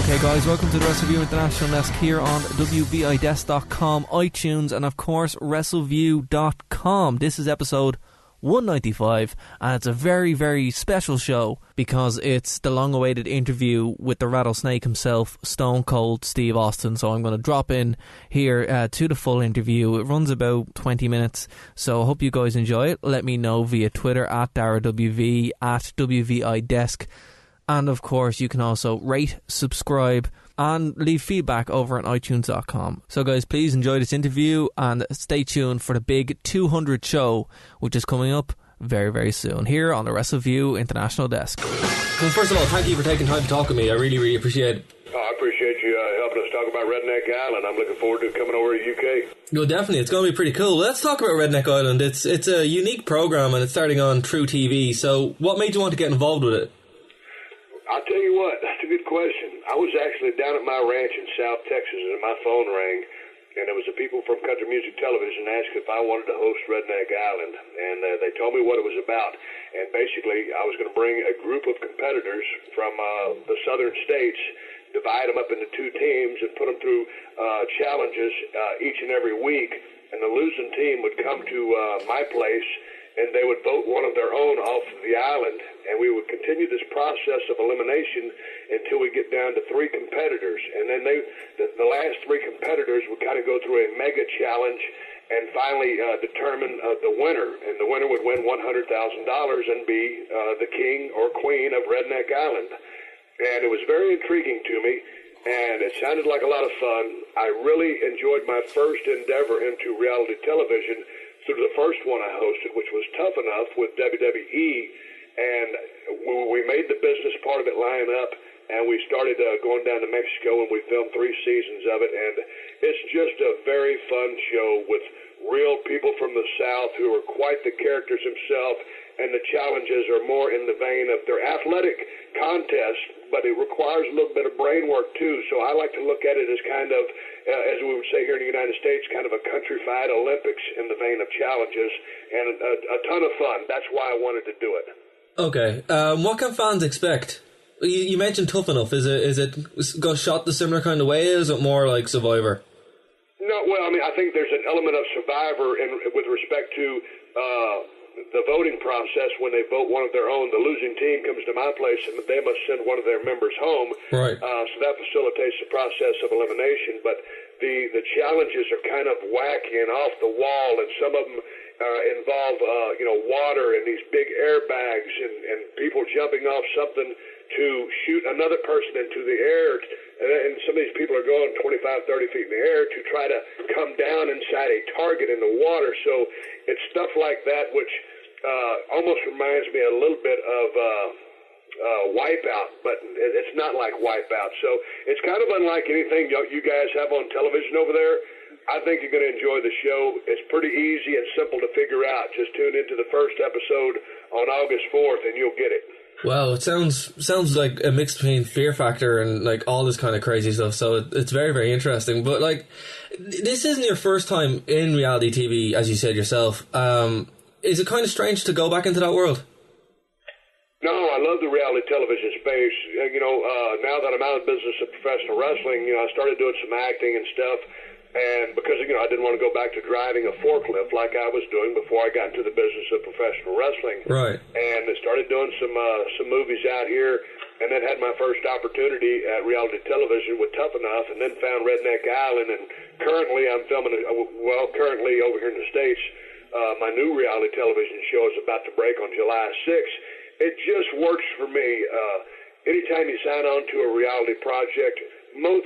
Okay guys, welcome to the WrestleView International Desk here on WViDesk.com, iTunes and of course WrestleView.com. This is episode 195 and it's a very, very special show because it's the long-awaited interview with the rattlesnake himself, Stone Cold Steve Austin. So I'm going to drop in here to the full interview. It runs about 20 minutes, so I hope you guys enjoy it. Let me know via Twitter at DarraghWV, at WViDesk. And of course, you can also rate, subscribe, and leave feedback over on iTunes.com. So guys, please enjoy this interview and stay tuned for the big 200 show, which is coming up very, very soon here on the WrestleView International Desk. Well, first of all, thank you for taking time to talk with me. I really, really appreciate it. I appreciate you helping us talk about Redneck Island. I'm looking forward to coming over to the UK. No, definitely. It's going to be pretty cool. Let's talk about Redneck Island. It's a unique program and it's starting on True TV. So what made you want to get involved with it? I'll tell you what, that's a good question. I was actually down at my ranch in South Texas and my phone rang, and it was the people from Country Music Television asked if I wanted to host Redneck Island, and they told me what it was about. And basically, I was going to bring a group of competitors from the southern states, divide them up into two teams, and put them through challenges each and every week. And the losing team would come to my place, and they would vote one of their own off the island, and we would continue this process of elimination until we get down to three competitors. And then the last three competitors would kind of go through a mega challenge and finally determine the winner. And the winner would win $100,000 and be the king or queen of Redneck Island. And it was very intriguing to me, and it sounded like a lot of fun. I really enjoyed my first endeavor into reality television through the first one I hosted, which was Tough Enough with WWE, and we made the business part of it line up, and we started going down to Mexico, and we filmed 3 seasons of it, and it's just a very fun show with real people from the South who are quite the characters themselves, and the challenges are more in the vein of their athletic contests, but it requires a little bit of brain work too, so I like to look at it as kind of, as we would say here in the United States, kind of a countrified Olympics in the vein of challenges, and a ton of fun. That's why I wanted to do it. Okay. What can fans expect? You mentioned Tough Enough. Is it shot the similar kind of way? Is it more like Survivor? No, well, I mean, I think there's an element of Survivor with respect to the voting process. When they vote one of their own, the losing team comes to my place and they must send one of their members home. Right. So that facilitates the process of elimination. But the challenges are kind of wacky and off the wall, and some of them involve water and these big airbags and people jumping off something to shoot another person into the air. And some of these people are going 25, 30 feet in the air to try to come down inside a target in the water. So it's stuff like that which almost reminds me a little bit of Wipeout, but it's not like Wipeout. So it's kind of unlike anything you guys have on television over there. I think you're going to enjoy the show. It's pretty easy and simple to figure out. Just tune into the first episode on August 4th and you'll get it. Well, it sounds like a mix between Fear Factor and like all this kind of crazy stuff. So it's very, very interesting. But like, this isn't your first time in reality TV, as you said yourself. Is it kind of strange to go back into that world? No, I love the reality television space. Now that I'm out of the business of professional wrestling, I started doing some acting and stuff. And because, I didn't want to go back to driving a forklift like I was doing before I got into the business of professional wrestling. Right. And I started doing some movies out here, and then had my first opportunity at reality television with Tough Enough, and then found Redneck Island. And currently I'm filming, currently over here in the States, my new reality television show is about to break on July 6th. It just works for me. Anytime you sign on to a reality project,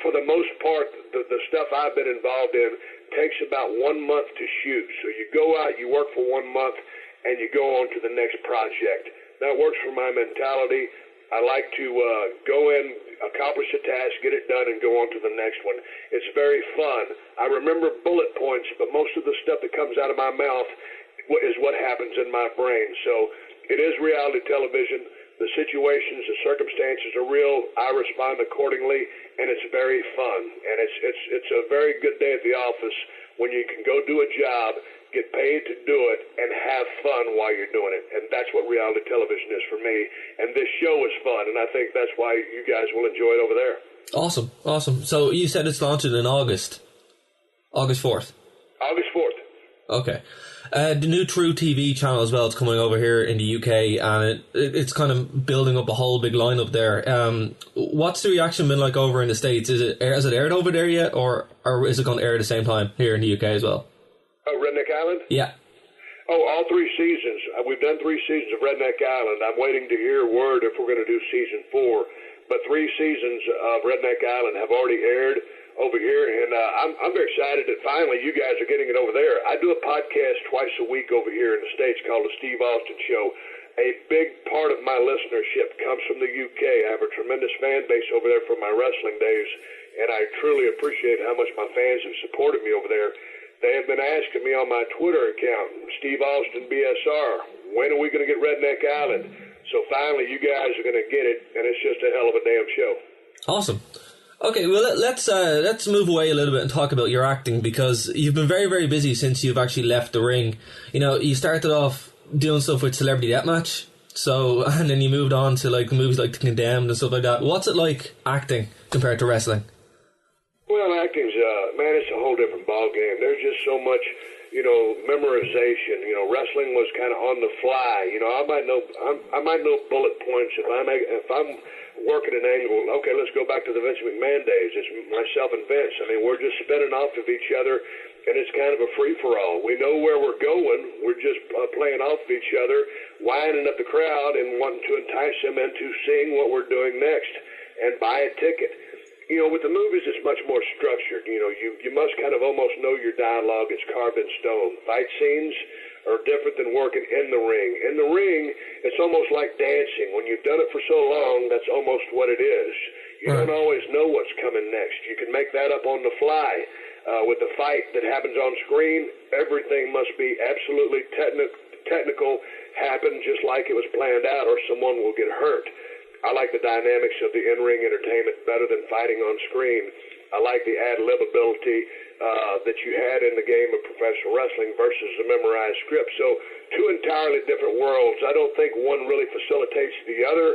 for the most part, the stuff I've been involved in takes about 1 month to shoot. So you go out, you work for 1 month, and you go on to the next project. That works for my mentality. I like to go in, accomplish a task, get it done, and go on to the next one. It's very fun. I remember bullet points, but most of the stuff that comes out of my mouth is what happens in my brain. So it is reality television. The situations, the circumstances are real. I respond accordingly, and it's very fun. And it's a very good day at the office when you can go do a job, get paid to do it, and have fun while you're doing it. And that's what reality television is for me. And this show is fun, and I think that's why you guys will enjoy it over there. Awesome. So you said it's launching in August 4th. August 4th. Okay. The new True TV channel as well is coming over here in the UK, and it's kind of building up a whole big lineup there. What's the reaction been like over in the States? Has it aired over there yet, or is it going to air at the same time here in the UK as well? Oh, Redneck Island? Yeah. Oh, all 3 seasons. We've done 3 seasons of Redneck Island. I'm waiting to hear word if we're going to do season 4. But 3 seasons of Redneck Island have already aired over here, and I'm very excited that finally you guys are getting it over there. I do a podcast twice a week over here in the States called The Steve Austin Show. A big part of my listenership comes from the UK. I have a tremendous fan base over there from my wrestling days, and I truly appreciate how much my fans have supported me over there. They have been asking me on my Twitter account, Steve Austin BSR, when are we going to get Redneck Island? So finally you guys are going to get it, and it's just a hell of a damn show. Awesome. Okay, well, let's move away a little bit and talk about your acting, because you've been very, very busy since you've actually left the ring. You know, you started off doing stuff with Celebrity Deathmatch, and then you moved on to like movies like The Condemned and stuff like that. What's it like acting compared to wrestling? Well, acting's, man, it's a whole different ball game. There's just so much, memorization. Wrestling was kind of on the fly. I might know bullet points if I'm working an angle. Okay, let's go back to the Vince McMahon days. It's myself and Vince. I mean, we're just spinning off of each other, and it's kind of a free-for-all. We know where we're going. We're just playing off of each other, winding up the crowd and wanting to entice them into seeing what we're doing next and buy a ticket. With the movies, it's much more structured. You must kind of almost know your dialogue. It's carved in stone. Fight scenes are different than working in the ring. In the ring, it's almost like dancing. When you've done it for so long, that's almost what it is. You don't always know what's coming next. You can make that up on the fly. With the fight that happens on screen, everything must be absolutely technical, happen just like it was planned out, or someone will get hurt. I like the dynamics of the in-ring entertainment better than fighting on screen. I like the ad-lib ability that you had in the game of professional wrestling versus the memorized script. So 2 entirely different worlds. I don't think one really facilitates the other.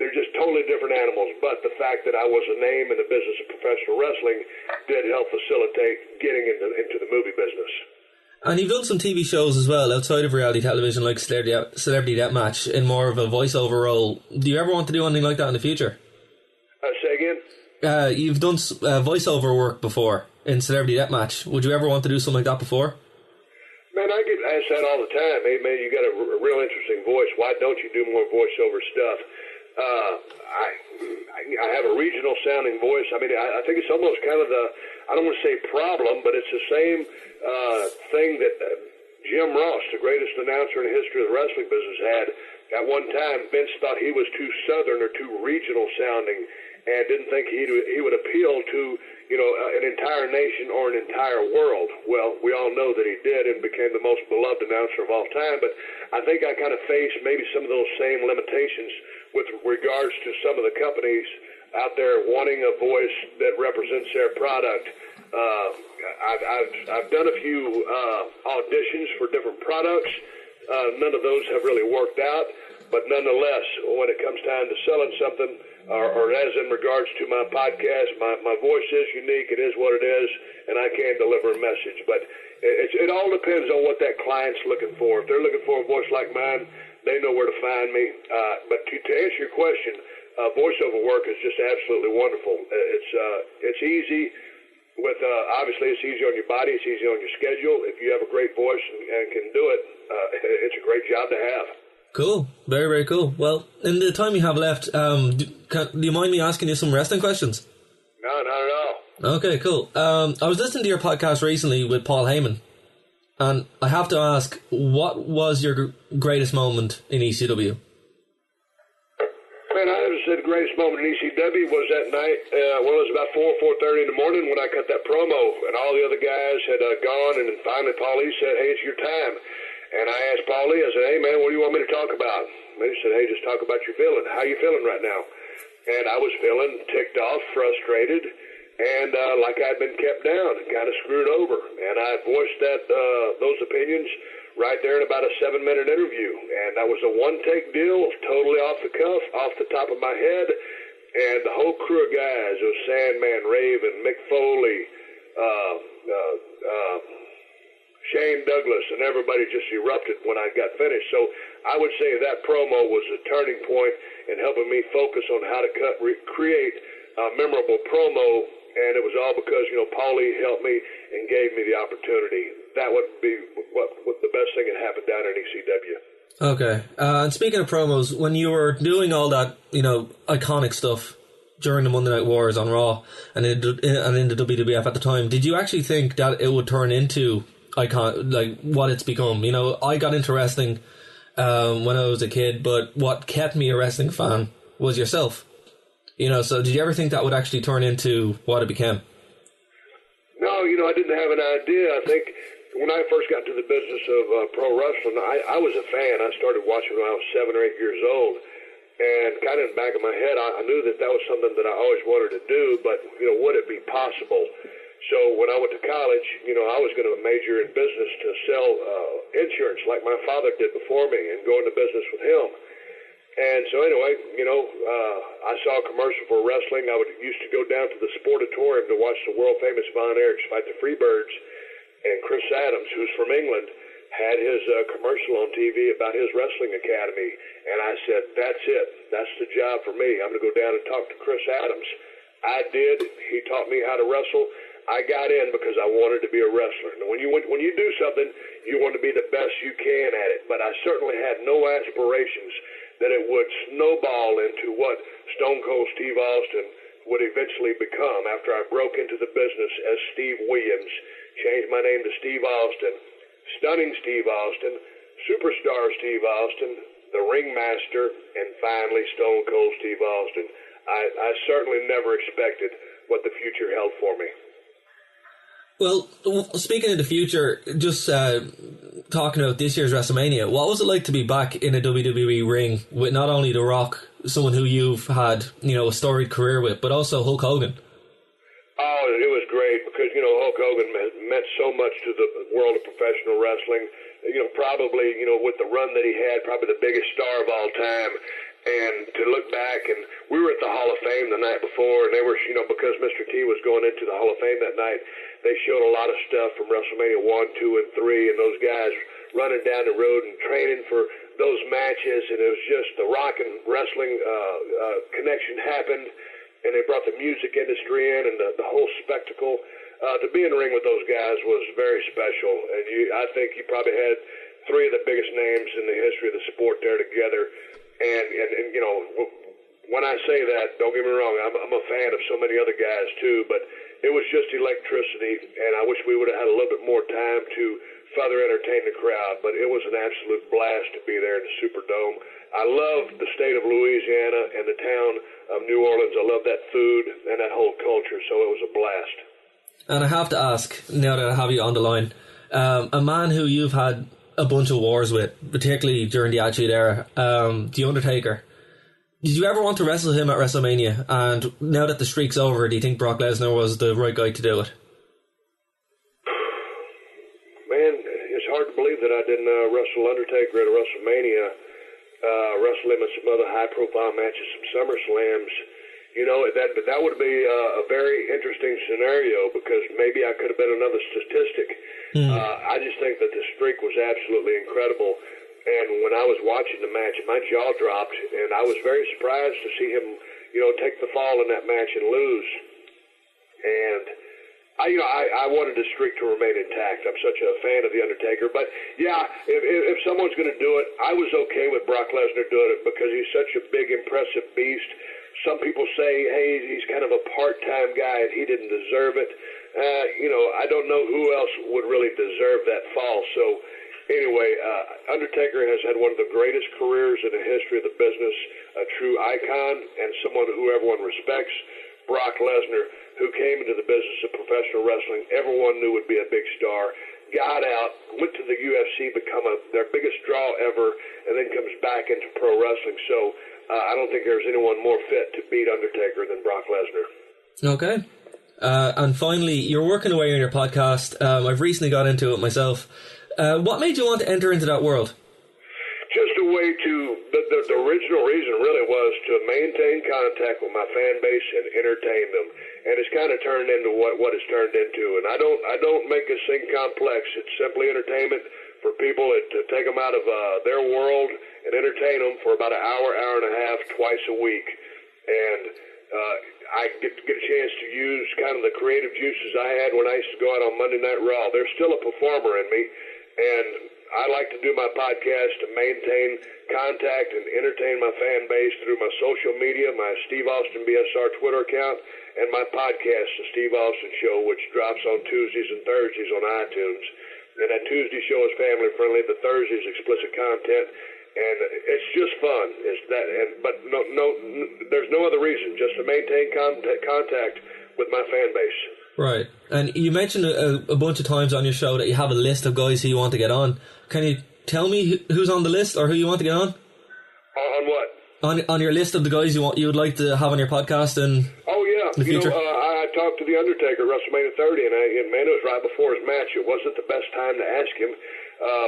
They're just totally different animals. But the fact that I was a name in the business of professional wrestling did help facilitate getting into the movie business. And you've done some TV shows as well outside of reality television, like Celebrity Deathmatch, in more of a voiceover role. Do you ever want to do anything like that in the future? Say again? You've done voiceover work before in Celebrity Deathmatch. Would you ever want to do something like that before? Man, I get asked that all the time. Hey, man, you got a real interesting voice. Why don't you do more voiceover stuff? I have a regional sounding voice. I mean, I think it's almost kind of I don't want to say problem, but it's the same thing that Jim Ross, the greatest announcer in the history of the wrestling business, had. At one time, Vince thought he was too southern or too regional sounding and didn't think he would appeal to, an entire nation or an entire world. Well, we all know that he did and became the most beloved announcer of all time, but I think I kind of faced maybe some of those same limitations with regards to some of the companies out there wanting a voice that represents their product. I've done a few auditions for different products. None of those have really worked out, but nonetheless, when it comes time to selling something, or as in regards to my podcast, my voice is unique. It is what it is, and I can deliver a message. But it all depends on what that client's looking for. If they're looking for a voice like mine, they know where to find me. But to answer your question, voiceover work is just absolutely wonderful. It's easy. Obviously, it's easy on your body. It's easy on your schedule. If you have a great voice and can do it, it's a great job to have. Cool. Very, very cool. Well, in the time you have left, do you mind me asking you some wrestling questions? No, not at all. Okay, cool. I was listening to your podcast recently with Paul Heyman, and I have to ask, what was your greatest moment in ECW? Man, I would say the greatest moment in ECW was that night, it was about 4:30 in the morning when I cut that promo, and all the other guys had gone, and then finally Paulie said, hey, it's your time. And I asked Paulie, I said, hey, man, what do you want me to talk about? And he said, hey, just talk about your feeling. How you feeling right now? And I was feeling ticked off, frustrated, and like I'd been kept down and kind of screwed over. And I voiced those opinions right there in about a 7-minute interview. And that was a one-take deal, totally off the cuff, off the top of my head. and the whole crew of guys, it was Sandman, Raven, Mick Foley, Shane Douglas, and everybody just erupted when I got finished. So I would say that promo was a turning point in helping me focus on how to create a memorable promo, and it was all because, Paulie helped me and gave me the opportunity. That would be what the best thing that happened down in ECW. Okay. And speaking of promos, when you were doing all that, iconic stuff during the Monday Night Wars on Raw and in the WWF at the time, did you actually think that it would turn into what it's become? I got into wrestling when I was a kid, but what kept me a wrestling fan was yourself. So did you ever think that would actually turn into what it became? No, I didn't have an idea. I think when I first got into the business of pro wrestling, I was a fan. I started watching when I was 7 or 8 years old. And kind of in the back of my head, I knew that was something that I always wanted to do, but, would it be possible? So when I went to college, I was going to major in business to sell insurance like my father did before me and go into business with him. And so anyway, I saw a commercial for wrestling. I used to go down to the Sportatorium to watch the world-famous Von Erichs fight the Freebirds. And Chris Adams, who's from England, had his commercial on TV about his wrestling academy. And I said, that's it. That's the job for me. I'm going to go down and talk to Chris Adams. I did. He taught me how to wrestle. I got in because I wanted to be a wrestler. Now, when you do something, you want to be the best you can at it. But I certainly had no aspirations that it would snowball into what Stone Cold Steve Austin would eventually become after I broke into the business as Steve Williams, changed my name to Steve Austin, Stunning Steve Austin, Superstar Steve Austin, the Ringmaster, and finally Stone Cold Steve Austin. I certainly never expected what the future held for me. Well, speaking of the future, just talking about this year's WrestleMania, what was it like to be back in a WWE ring with not only The Rock, someone who you've had, a storied career with, but also Hulk Hogan? Oh, it was great because, Hulk Hogan meant so much to the world of professional wrestling. Probably, with the run that he had, probably the biggest star of all time. And to look back, and we were at the Hall of Fame the night before, and they were, because Mr. T was going into the Hall of Fame that night, they showed a lot of stuff from WrestleMania 1, 2, and 3, and those guys running down the road and training for those matches, and it was just the rock and wrestling connection happened, and they brought the music industry in and the whole spectacle. To be in the ring with those guys was very special, and I think you probably had 3 of the biggest names in the history of the sport there together. And when I say that, don't get me wrong, I'm a fan of so many other guys too, but it was just electricity, and I wish we would have had a little bit more time to further entertain the crowd, but it was an absolute blast to be there in the Superdome. I love the state of Louisiana and the town of New Orleans. I love that food and that whole culture, so it was a blast. And I have to ask, now that I have you on the line, a man who you've had a bunch of wars with, particularly during the Attitude Era, The Undertaker. Did you ever want to wrestle him at WrestleMania? And now that the streak's over, do you think Brock Lesnar was the right guy to do it? Man, it's hard to believe that I didn't wrestle Undertaker at a WrestleMania, wrestle him at some other high-profile matches, some SummerSlams. That would be a very interesting scenario because maybe I could have been another statistic. I just think that the streak was absolutely incredible. And when I was watching the match, my jaw dropped, and I was very surprised to see him, take the fall in that match and lose. And I wanted the streak to remain intact. I'm such a fan of The Undertaker. But, yeah, if someone's going to do it, I was okay with Brock Lesnar doing it because he's such a big, impressive beast. Some people say, hey, he's kind of a part-time guy and he didn't deserve it. I don't know who else would really deserve that fall. So, anyway, Undertaker has had one of the greatest careers in the history of the business, a true icon and someone who everyone respects. Brock Lesnar, who came into the business of professional wrestling, everyone knew would be a big star, got out, went to the UFC, become their biggest draw ever, and then comes back into pro wrestling. So I don't think there's anyone more fit to beat Undertaker than Brock Lesnar. Okay. And finally, you're working away on your podcast. I've recently got into it myself. What made you want to enter into that world? Just a way to, the original reason really was to maintain contact with my fan base and entertain them. And it's kind of turned into what it's turned into. And I don't make this thing complex. It's simply entertainment for people to take them out of their world and entertain them for about an hour, hour and a half, twice a week. And I get a chance to use kind of the creative juices I had when I used to go out on Monday Night Raw. There's still a performer in me, and I like to do my podcast to maintain contact and entertain my fan base through my social media, my Steve Austin BSR Twitter account, and my podcast, The Steve Austin Show, which drops on Tuesdays and Thursdays on iTunes. And that Tuesday show is family friendly. The Thursday is explicit content, and it's just fun. But there's no other reason, just to maintain contact with my fan base. Right. And you mentioned a bunch of times on your show that you have a list of guys who you want to get on. Can you tell me who's on the list or who you want to get on? On what? On your list of the guys you would like to have on your podcast in the future? I talked to The Undertaker at WrestleMania 30, and it was right before his match. It wasn't the best time to ask him,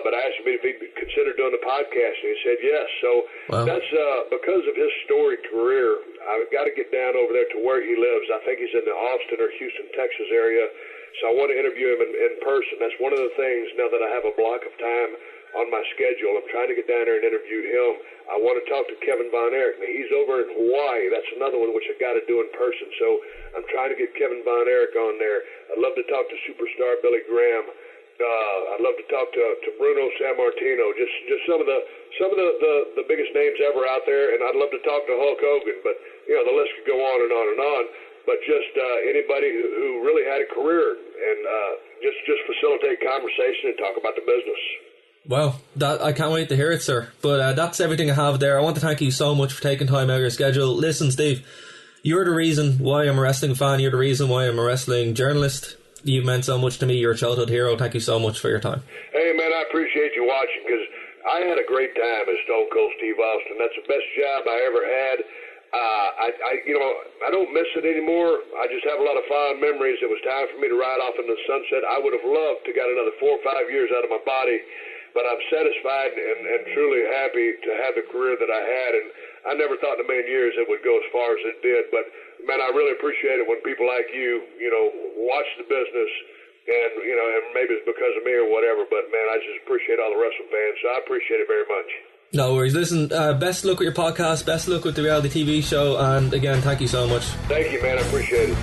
but I asked him if he'd consider doing the podcast, and he said yes. So that's because of his storied career. I've got to get down over there to where he lives. I think he's in the Austin or Houston, Texas area, so I want to interview him in person. That's one of the things, now that I have a block of time on my schedule, I'm trying to get down there and interview him. I want to talk to Kevin Von Erich. Now, he's over in Hawaii. That's another one which I've got to do in person, so I'm trying to get Kevin Von Erich on there. I'd love to talk to superstar Billy Graham. I'd love to talk to Bruno Sammartino, just some of the biggest names ever out there, and I'd love to talk to Hulk Hogan, but the list could go on and on and on. But just anybody who really had a career, and just facilitate conversation and talk about the business. Well, I can't wait to hear it, sir. But that's everything I have there. I want to thank you so much for taking time out of your schedule. Listen, Steve, you're the reason why I'm a wrestling fan. You're the reason why I'm a wrestling journalist. You've meant so much to me. You're a childhood hero. Thank you so much for your time. Hey, man, I appreciate you watching, because I had a great time as Stone Cold Steve Austin. That's the best job I ever had. I don't miss it anymore. I just have a lot of fond memories. It was time for me to ride off into the sunset. I would have loved to got another 4 or 5 years out of my body, but I'm satisfied and truly happy to have the career that I had. And I never thought in a million years it would go as far as it did. But, man, I really appreciate it when people like you, watch the business. And, and maybe it's because of me or whatever, but, man, I just appreciate all the wrestling fans. So I appreciate it very much. No worries. Listen, best luck with your podcast, best luck with the reality TV show, and again, thank you so much. Thank you, man. I appreciate it.